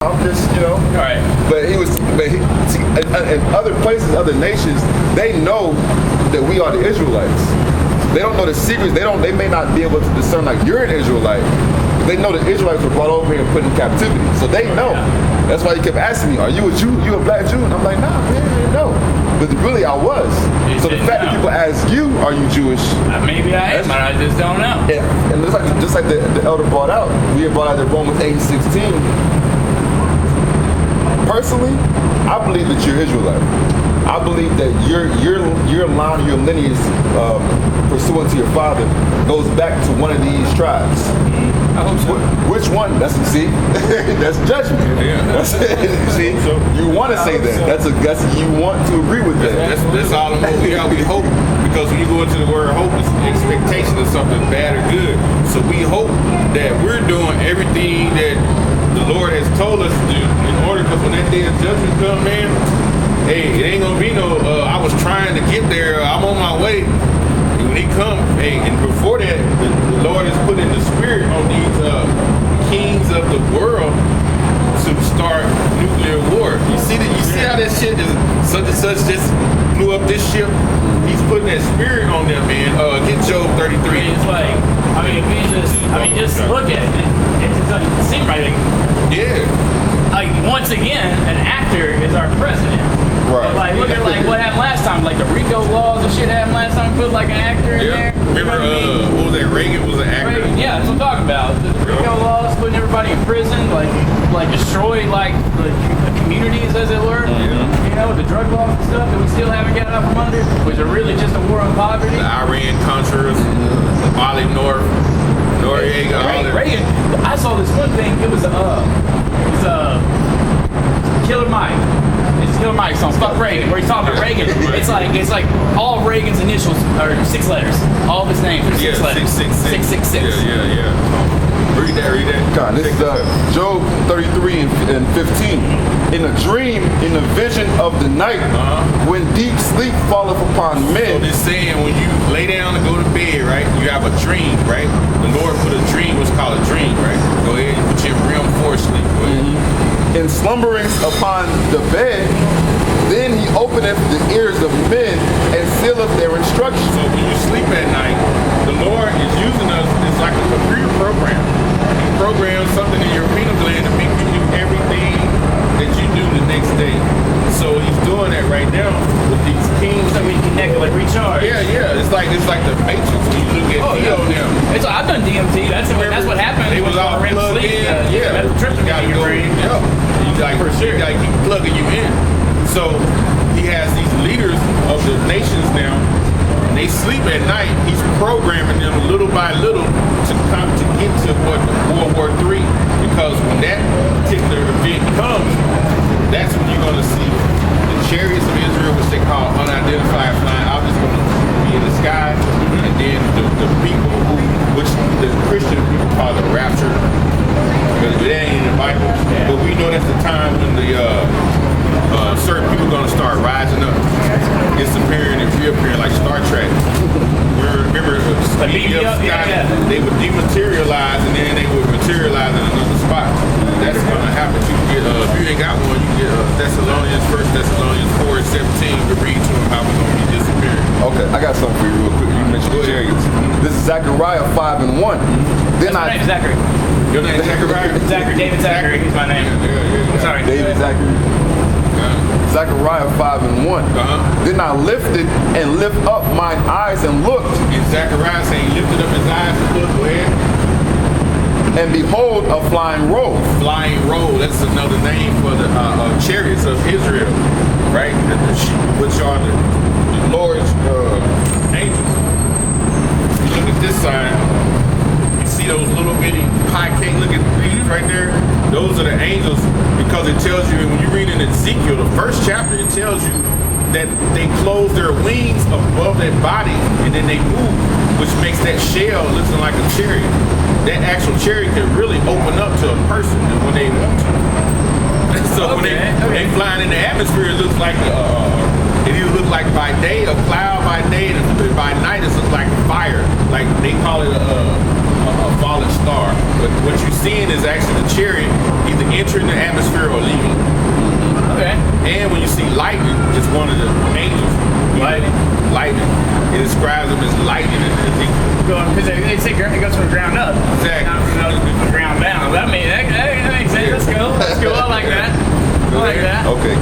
I'm just, Right. But see, in other places, other nations, they know that we are the Israelites. They don't know the secrets. They may not be able to discern like you're an Israelite. They know the Israelites were brought over here and put in captivity, so they know. That's why he kept asking me, "Are you a Jew? You a black Jew?" And I'm like, "Nah, man, no." But really, I was. So the fact that people ask you, "Are you Jewish?" Maybe I am, but I just don't know. Yeah, and just like the elder brought out, we had brought out that Romans 8:16. Personally, I believe that you're Israelite. I believe that your line, your lineage, pursuant to your father, goes back to one of these tribes. I hope so. Which one? That's judgment. Yeah. See, you want to say that. You want to agree with that. That's all we hope, because when you go into the word hope, it's expectation of something bad or good. So we hope that we're doing everything that the Lord has told us to do in order, because when that day of judgment comes, man, hey, it ain't gonna be no, I was trying to get there, I'm on my way. And when he come, hey, and before that, the Lord has put in the spirit on these kings of the world to start nuclear war. You see how that shit is, such and such just blew up this ship? He's putting that spirit on them, man. Get Job 33. It's like, just look at it. It just doesn't seem right. Yeah. Like, once again, an actor is our president. Right. But like, look at like what happened last time. Like the RICO laws and shit happened last time. Put like an actor in there. Remember, what was that? Reagan was an actor. Yeah, that's what I'm talking about. The RICO laws, putting everybody in prison, like destroy like the communities, as it were. Yeah. With the drug laws and stuff that we still haven't gotten out from under, which are really just a war on poverty. The Iran Contras, Mali North, Noriega, all that. Reagan. I saw this one thing. It was Killer Mike. It's Killer Mike's song, Fuck Reagan, where he's talking about Reagan. It's like all Reagan's initials are 6 letters. All of his names are 6 letters. 666. Yeah. Read that. God, this is Job 33 and 15. In a dream, in a vision of the night, when deep sleep falleth upon men. So this saying, when you lay down to go to bed, right, you have a dream, right? The Lord put a dream, what's called a dream, right? Go ahead, you put your REM sleep. Go ahead. In slumberings upon the bed, then he openeth the ears of men and sealeth their instruction. So when you sleep at night, the Lord is using us. It's like a computer program. He programs something in your pineal gland to make you do everything that you do the next day. So he's doing that right now with these kings. So we connect, like recharge. Yeah. It's like the Matrix when you look at Neo now. I've done DMT. That's what happened. It was all plugged in. That's the trip to gotta your go. brain. Yeah. You gotta keep plugging you in. So he has these leaders of the nations now, and they sleep at night. He's programming them little by little to come to get to World War III, because when that particular event comes, that's when you're gonna see the chariots of Israel, which they call unidentified flying objects, gonna be in the sky, and then the people which the Christian people call the rapture, because it ain't in the Bible, but we know that's the time when the certain people are gonna start rising up, disappearing and reappearing, like Star Trek. Remember, they would dematerialize and then they would materialize in another spot. That's gonna happen. You get if you ain't got one, you get Thessalonians, 1 Thessalonians 4:17. We read to them how we're gonna be disappearing. Okay, I got something for you real quick. You mentioned the chariots. This is Zechariah 5:1. That's my name, Zachary. Your name's Zechariah? David Zachary. He's my name. Yeah. Sorry. David Zachary. Zechariah 5:1. Then I lifted and lift up mine eyes and looked. And Zechariah saying, lifted up his eyes and looked. Go ahead. And behold, a flying roll. Flying roll. That's another name for the chariots of Israel, right? Which are the Lord's angels. You look at this sign. See those little bitty pie cake looking things right there? Those are the angels, because it tells you, when you read in Ezekiel, the first chapter, it tells you that they close their wings above their body and then they move, which makes that shell looking like a chariot. That actual chariot can really open up to a person when they want to. So when they flying in the atmosphere, it looks like it either looks like by day a cloud by day, and by night it looks like fire. Like they call it a fallen star. But what you're seeing is actually the chariot either entering the atmosphere or leaving. Okay. And when you see lightning, it's one of the angels. Lightning. It describes them as lightning in Ezekiel. Because they say it goes from the ground up. Exactly. Not from the ground down. That makes sense. Let's go. I like that. Okay,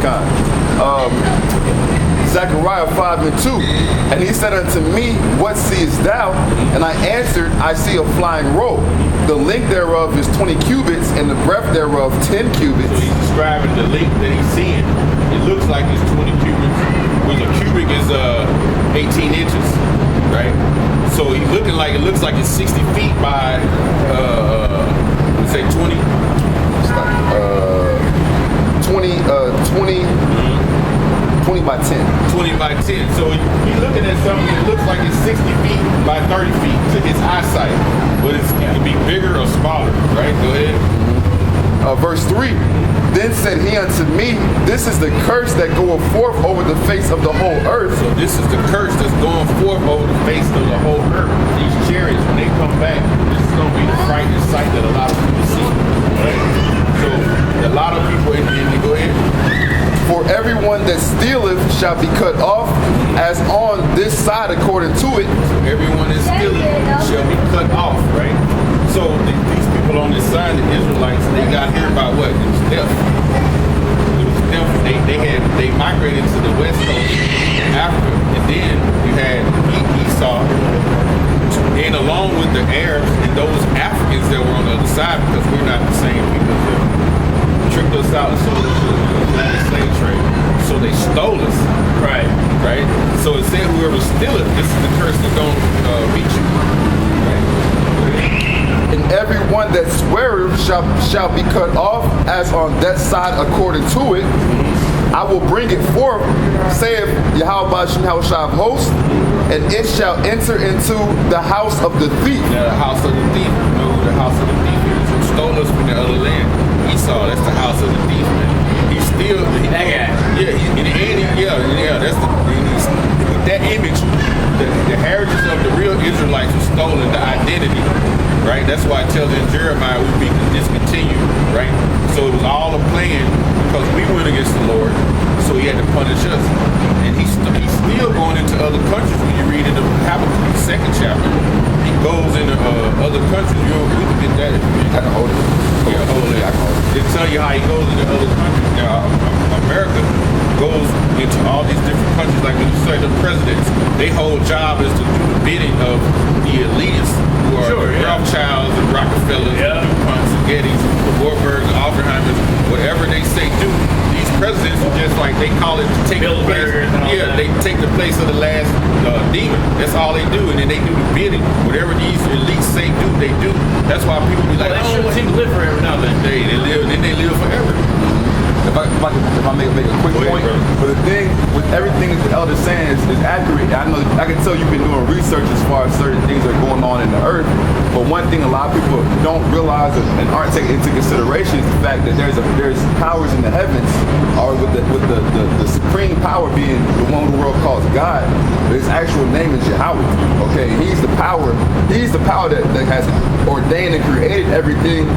Zechariah 5:2. And he said unto me, what seest thou? And I answered, I see a flying roll. The length thereof is 20 cubits, and the breadth thereof 10 cubits. So he's describing the length that he's seeing. It looks like it's 20 cubits. Which a cubic is 18 inches, right? So he's looking like it looks like it's 60 feet by let's say 20. It's like 20 by 10. 20 by 10. So you're looking at something that looks like it's 60 feet by 30 feet to his eyesight. But it can be bigger or smaller, right? Go ahead. Verse 3. Then said he unto me, this is the curse that goeth forth over the face of the whole earth. So this is the curse that's going forth over the face of the whole earth. These chariots, when they come back, this is going to be the frightening sight that a lot of people see. Right? So a lot of people, go ahead. For everyone that stealeth shall be cut off, as on this side according to it. So everyone that stealeth shall be cut off, right? So these people on this side, the Israelites, they got here by what? It was theft. It was theft. They migrated to the west coast in Africa, and then you had Esau, and along with the Arabs and those Africans that were on the other side, because we're not the same people that tricked us out and sold us to the slave trade. So they stole us. Right. So it said whoever stealeth, this is the curse that's going to beat you. Right? And every one that sweareth shall be cut off, as on that side according to it. I will bring it forth, saith Yahweh of hosts, and it shall enter into the house of the thief. Yeah, the house of the thief. You know who the house of the thief is? Who stole us from the other land? Esau, that's the house of the thief, man. He's still that guy. That's that image. The heritage of the real Israelites was stolen, the identity, right? That's why it tells in Jeremiah we'd be discontinued, right? So it was all a plan because we went against the Lord, so he had to punish us. And he's still going into other countries. When you read in the Habakkuk 2nd chapter, he goes into other countries. We can get that if you kind of hold it. Yeah, hold it. It tell you how he goes into other countries. Now, America goes into all these different countries, like when you say the presidents, they whole job is to do the bidding of the elitists who are the Rothschilds and Rockefellers, and DuPonts and Gettys, the Warburgs, the Oppenheimers, whatever they say do. These presidents are just like, they call it to take the place. Yeah, they take the place of the last demon. That's all they do, and then they do the bidding. Whatever these elites say do, they do. That's why people be like, they sure seem to live forever now. They live, and then they live forever. If I make a quick point, but the thing with everything that the elder's saying is accurate. I know I can tell you've been doing research as far as certain things that are going on in the earth. But one thing a lot of people don't realize and aren't taking into consideration is the fact that there's powers in the heavens, or with the supreme power being the one the world calls God. But his actual name is Yahweh. Okay, he's the power. He's the power that has ordained and created everything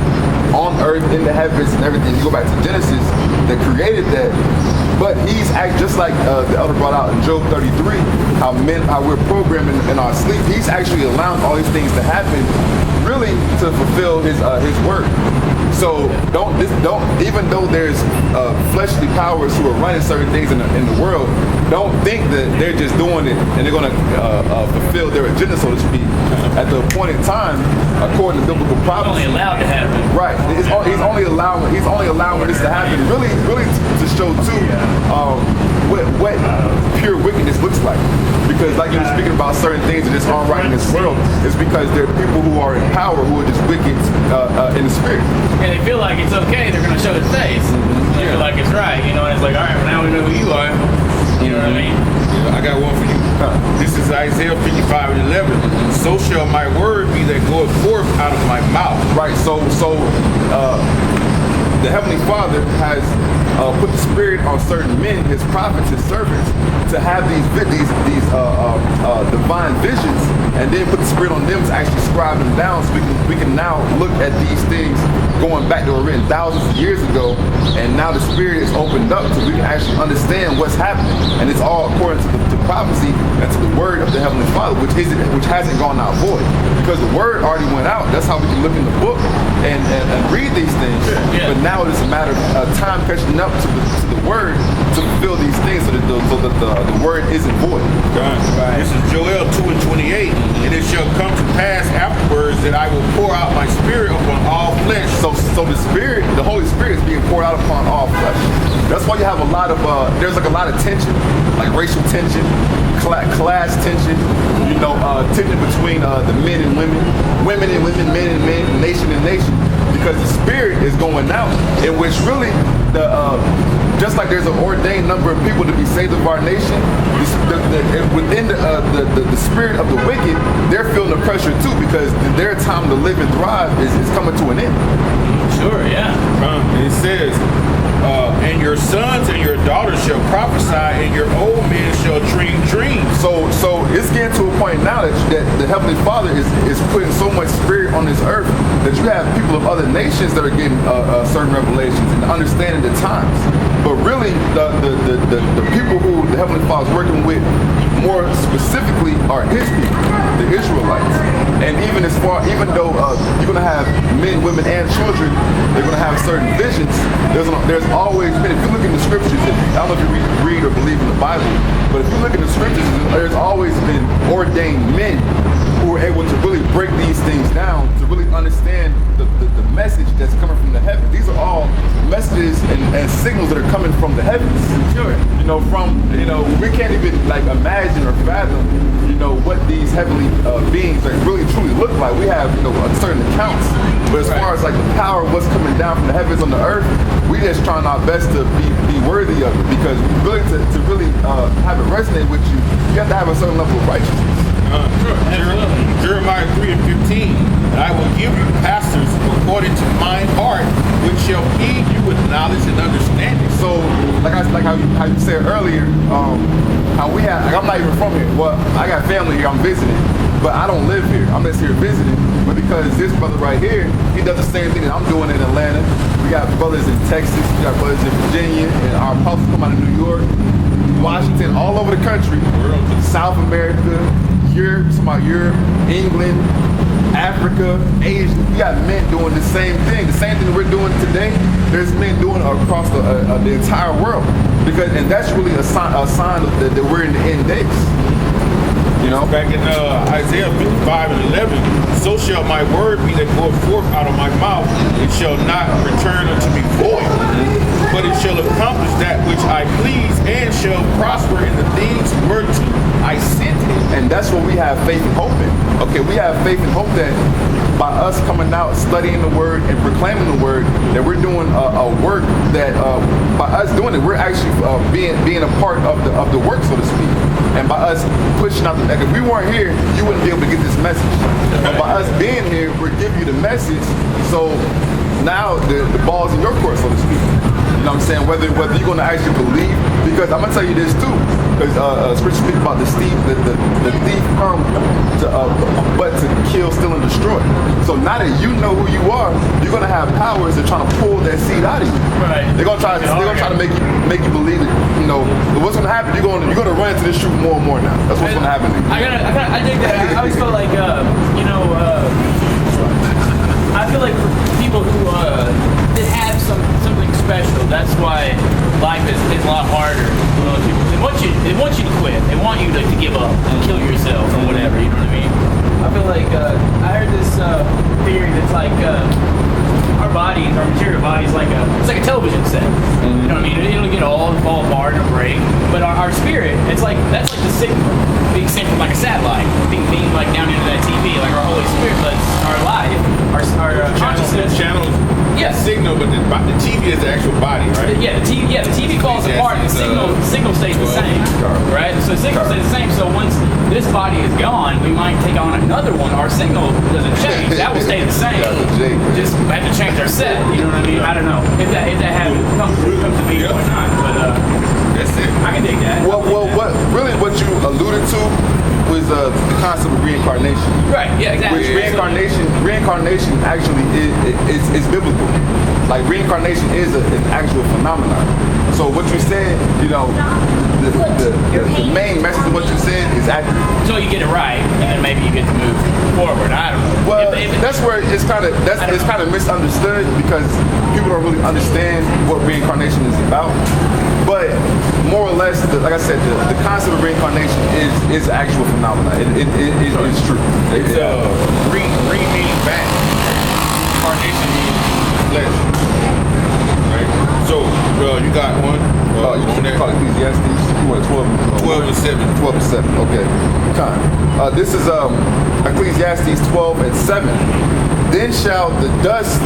on earth, in the heavens, and everything. You go back to Genesis, that created that. But he's just like the elder brought out in Job 33, how we're programmed in our sleep. He's actually allowing all these things to happen, really to fulfill his work. So don't even though there's fleshly powers who are running certain things in the world, don't think that they're just doing it and they're going to fulfill their agenda, so to speak. At the appointed time, according to biblical prophecy, only allowed to happen. Right. He's only allowing this to happen, really to show too what pure wickedness looks like. Because like you were speaking about certain things that just aren't right in this world, it's because there are people who are in power who are just wicked in the spirit. And they feel like it's okay, they're going to show their face. They feel like it's right, and it's like, all right, well, now we know who you are. You know what I mean? Yeah, I got one for you. This is Isaiah 55:11. So shall my word be that goeth forth out of my mouth. Right. So the Heavenly Father has put the spirit on certain men, his prophets, his servants, to have these divine visions, and then put the spirit on them to actually scribe them down, so we can now look at these things going back that were written thousands of years ago, and now the spirit is opened up so we can actually understand what's happening, and it's all according to prophecy and to the word of the Heavenly Father, which hasn't gone out void, because the word already went out. That's how we can look in the book and read these things. Yeah. But now it's a matter of time catching up to the word to fulfill these things, so that the word isn't void. Right. This is Joel 2:28, and it shall come to pass afterwards that I will pour out my spirit upon all flesh. So the spirit, the Holy Spirit, is being poured out upon all flesh. That's why you have a lot of there's like a lot of tension, like racial tension, class tension, tension between the men and women, women and women, men and men, nation and nation, because the spirit is going out, in which really just like there's an ordained number of people to be saved of our nation, within the spirit of the wicked, they're feeling the pressure too, because their time to live and thrive is coming to an end. Sure, yeah. It says, and your sons and your daughters shall prophesy, and your old men shall dream dreams. So it's getting to a point now that the Heavenly Father is putting so much spirit on this earth that you have people of other nations that are getting certain revelations and understanding the times. But really, the people who the Heavenly Father is working with more specifically are His people, the Israelites. And even though you're going to have men, women, and children, they're going to have certain visions. There's always been, if you look in the scriptures, I don't know if you read or believe in the Bible, but if you look in the scriptures, there's always been ordained men who are able to really break these things down, to really understand the message that's coming from the heavens. These are all messages and signals that are coming from the heavens. Sure. We can't even imagine or fathom, what these heavenly beings really truly look like. We have, certain accounts, but as far as the power of what's coming down from the heavens on the earth, we just trying our best to be worthy of it, because really to really have it resonate with you, you have to have a certain level of righteousness. Jeremiah 3:15, I will give you pastors according to mine heart, which shall feed you with knowledge and understanding. So, how you said earlier, I'm not even from here. Well, I got family here, I'm visiting, but I don't live here. I'm just here visiting. But because this brother right here, he does the same thing that I'm doing in Atlanta. We got brothers in Texas, we got brothers in Virginia, and our apostles come out of New York, Washington, all over the country, South America, Europe, England, Africa, Asia. We got men doing the same thing that we're doing today. There's men doing it across the entire world, and that's really a sign that we're in the end days. Back in Isaiah 55:11, so shall my word be that goeth forth out of my mouth, it shall not return unto me void, but it shall accomplish that which I please, and shall prosper in the things whereto I sent it. And that's what we have faith and hope in. Okay, we have faith and hope that by us coming out, studying the word and proclaiming the word, that we're doing a work that by us doing it, we're actually being a part of the work, so to speak. And by us pushing out if we weren't here, you wouldn't be able to get this message. But by us being here, we're giving you the message. So now the ball's in your court, so to speak. You know what I'm saying? Whether you're going to actually believe, because I'm going to tell you this too, because scripture speaks about the thief come but to kill, steal, and destroy. So now that you know who you are, you're going to have powers that are trying to pull that seed out of you. Right. They're going to try to make you believe it. What's going to happen? You're going to run into this truth more and more now. That's what's going to happen. I dig that. I always felt like I feel like for people who that have something special, that's why life is a lot harder. They want you to quit. They want you to give up, kill yourself, or whatever. You know what I mean? I feel like I heard this theory that's like our body, our material body is like a television set. You know what I mean? It'll get old, fall apart, and break. But our spirit, that's like the signal being sent from like a satellite, being like down into that TV. Like our Holy Spirit lets our life, our consciousness. Channels. Yes. Signal, but the TV is the actual body, right? Yeah, the TV falls apart. The signal stays the same, right? So the signal stays the same. So once this body is gone, we might take on another one. Our signal doesn't change. That will stay the same. Just have to change our set. You know what I mean? I don't know if that comes to be. Which reincarnation actually is biblical. Like reincarnation is an actual phenomenon. So what you said, you know, the main message of what you said is accurate. Until you get it right, and then maybe you get to move forward. I don't know. Well, that's where it's kind of misunderstood because people don't really understand what reincarnation is about. But more or less, like I said, the concept of reincarnation is an actual phenomenon. It's true. It's re meaning back. Incarnation means flesh. Right? So, you got one. You can call Ecclesiastes 12 and 7. 12 and 7. Okay. This is Ecclesiastes 12 and 7. Then shall the dust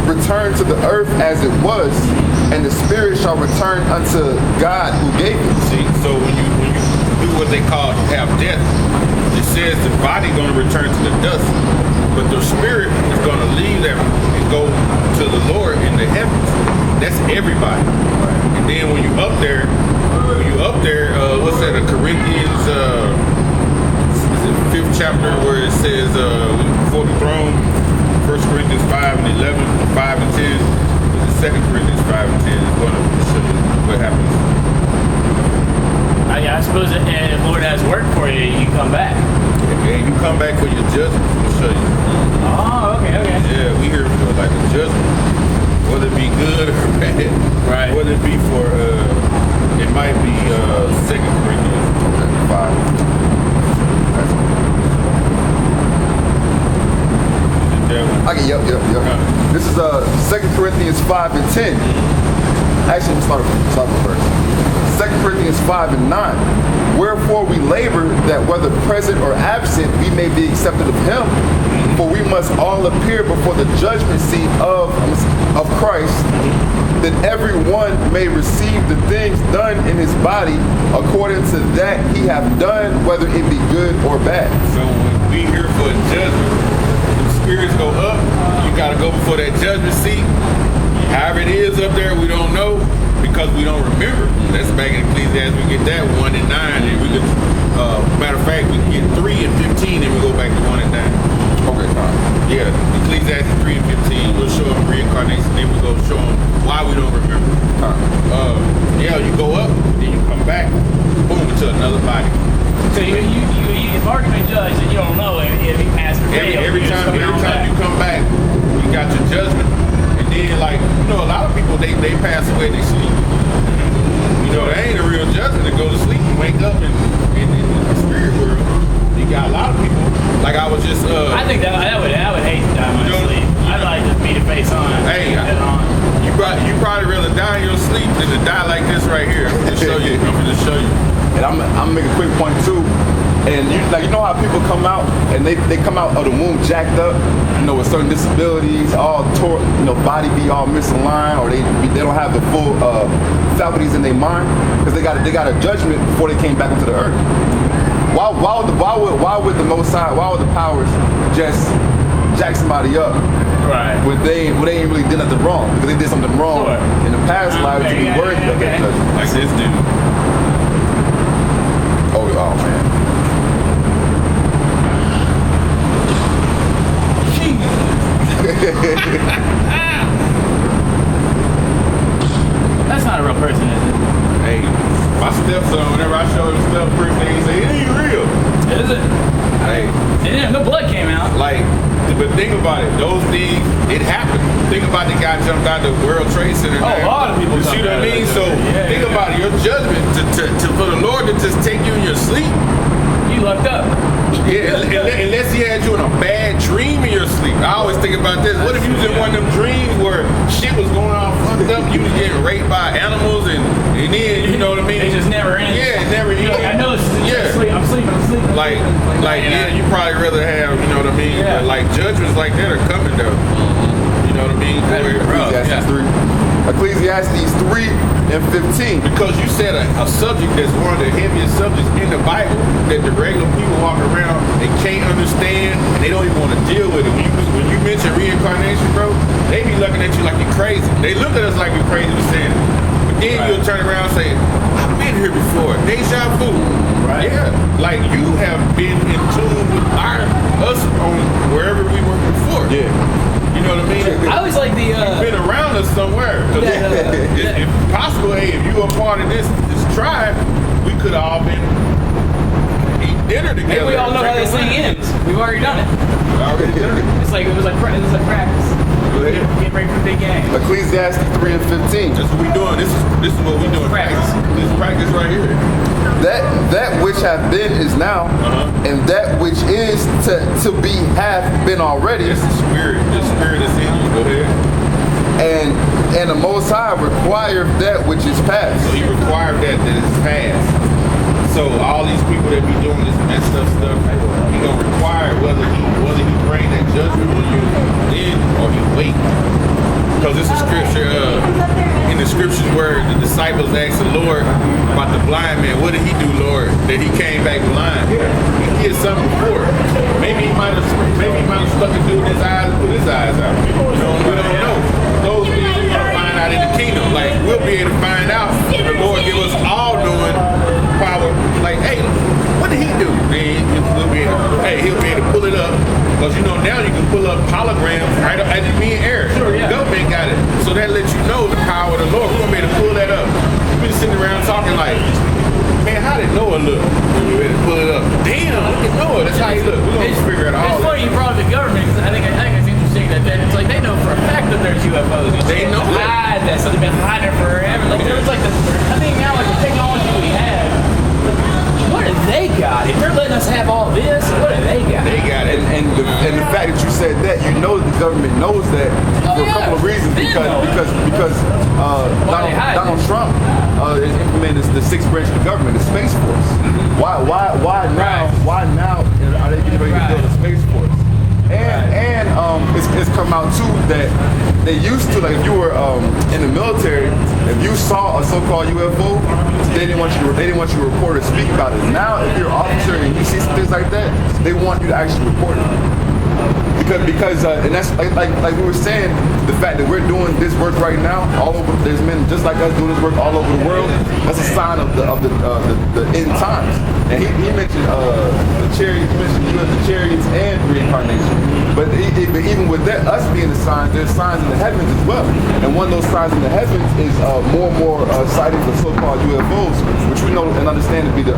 return to the earth as it was, and the spirit shall return unto God who gave it. See, so when you do what they call have death, it says the body going to return to the dust, but the spirit is going to leave them and go to the Lord in the heavens. That's everybody. And then when you up there, what's that? Corinthians, is it 5th chapter where it says before the throne. 1 Corinthians 5 and 11, 5 and 10. The 2 Corinthians 5 and 10 is going to show you what happens. I suppose if the Lord has work for you, you come back. And you come back for your judgment, we'll show you. Oh, okay. Yeah, we here for like a judgment. Whether it be good or bad. Right. Whether it be for, it might be 2 Corinthians 5. Okay, yep. This is 2 Corinthians 5 and 10. Actually, let's start with first. 2 Corinthians 5 and 9. Wherefore we labor that whether present or absent we may be accepted of him. For we must all appear before the judgment seat of Christ, that every one may receive the things done in his body according to that he hath done, whether it be good or bad. So when we here for a judgment, spirits go up, you got to go before that judgment seat. However it is up there, we don't know because we don't remember. That's back in Ecclesiastes, we get that 1 and 9, and we could, matter of fact, we can get 3 and 15, and we go back to 1 and 9. Okay, fine. Yeah, Ecclesiastes 3 and 15, we'll show them reincarnation, then we go show them why we don't remember. You go up, then you come back, boom, to another body. So if argument judge and you don't know if he passed or failed. Every time you come back, you got your judgment. And then a lot of people they pass away, they sleep. There ain't a real judgment to go to sleep and wake up in the spirit world. You got a lot of people. Like I was just I think that I would hate to die in my sleep. I'd like to be the face on. Hey, you probably rather die in your sleep than to die like this right here. I'm gonna show you. And I'm gonna make a quick point too. And you know how people come out and they come out of the womb jacked up, with certain disabilities, all body be all misaligned, or they don't have the full faculties in their mind because they got a judgment before they came back into the earth. Why would the Most High, why would the powers just jack somebody up? Right. When they ain't really did nothing wrong because they did something wrong in the past life to be worthy of that judgment. Like this dude. Oh man. That's not a real person, is it? Hey, my stepson, whenever I show him stuff, first thing he say, it ain't real. Is it? Hey. Yeah, no blood came out. But think about it. Those things, it happened. Think about the guy jumped out the World Trade Center. A lot of people. You see what I mean? So think about it. Your judgment to for the Lord to just take you in your sleep. You lucked up. Yeah, unless he had you in a bad dream in your sleep. I always think about this. What if you was in one of them dreams where shit was going on fucked up, you was getting raped by animals, and then, you know what I mean? It just never ended. Yeah, it never ended. I know this is just sleep. I'm sleeping. You probably rather have, you know what I mean? Yeah. But judgments like that are coming though. You know what I mean? Ecclesiastes 3 and 15. Because you said a subject that's one of the heaviest subjects in the Bible that the regular people walk around and can't understand and they don't even want to deal with it. When you mention reincarnation, bro, they be looking at you like you're crazy. They look at us like we're crazy for saying it. But then you'll turn around and say, I've been here before. Deja vu. Right. Yeah. Like you have been in tune with us on wherever we were before. Yeah. You know what I mean? I always like the You've been around us somewhere. 'Cause if possible, hey, if you were part of this tribe, we could have all been eating dinner together. and we all know how this thing ends. We've already done it. Already done it. It was like practice. Go ahead. Get ready for the big game. Ecclesiastes 3 and 15. That's what we doing. This is what we doing. Practice. This is practice right here. That which hath been is now, and that which is to be hath been already. That's the spirit. The spirit is in you. Go ahead. And the Most High required that which is past. So he required that is past. So all these people that be doing this messed up stuff, he gonna require whether he bring that judgment on you then or he wait. Because it's a scripture in the scriptures where the disciples asked the Lord about the blind man, what did he do, Lord, that he came back blind? He did something before. Maybe he might have stuck a dude in his eyes and put his eyes out. You know, we don't know. Those things we're gonna find out in the kingdom. Like we'll be able to find out. The Lord give us all knowing power. Like, hey, what did he do? Then he'll be able to pull it up. Because you know now you can pull up holograms right up at me and Eric. Sure, yeah. The government got it. So that lets you know the power of the Lord. We're gonna be able to pull that up. We've been sitting around talking like, man, how did Noah look? We're able to pull it up. Damn, look at Noah. That's how he look. We're gonna figure it out. It's funny you brought up the government because I think it's interesting that it's like they know for a fact that there's UFOs. They know that. that. So they've been hiding it forever. Like there was like I think now like the technology we have. What do they got? If they're letting us have all this, what do they got? They got it. And the fact that you said that, you know the government knows that for a couple of reasons. Because Donald Trump is implementing the sixth branch of the government, the Space Force. Why now are they getting ready to build a Space Force? And it's come out too that they used to, like, if you were in the military, if you saw a so-called UFO, they didn't want you to report or speak about it. Now, if you're an officer and you see some things like that, they want you to actually report it. Because and that's like we were saying, the fact that we're doing this work right now all over, there's men just like us doing this work all over the world. That's a sign of the end times. And he mentioned the chariots, the chariots and reincarnation. But even with that, us being the signs, there's signs in the heavens as well. And one of those signs in the heavens is more and more sightings of so-called UFOs, which we know and understand to be the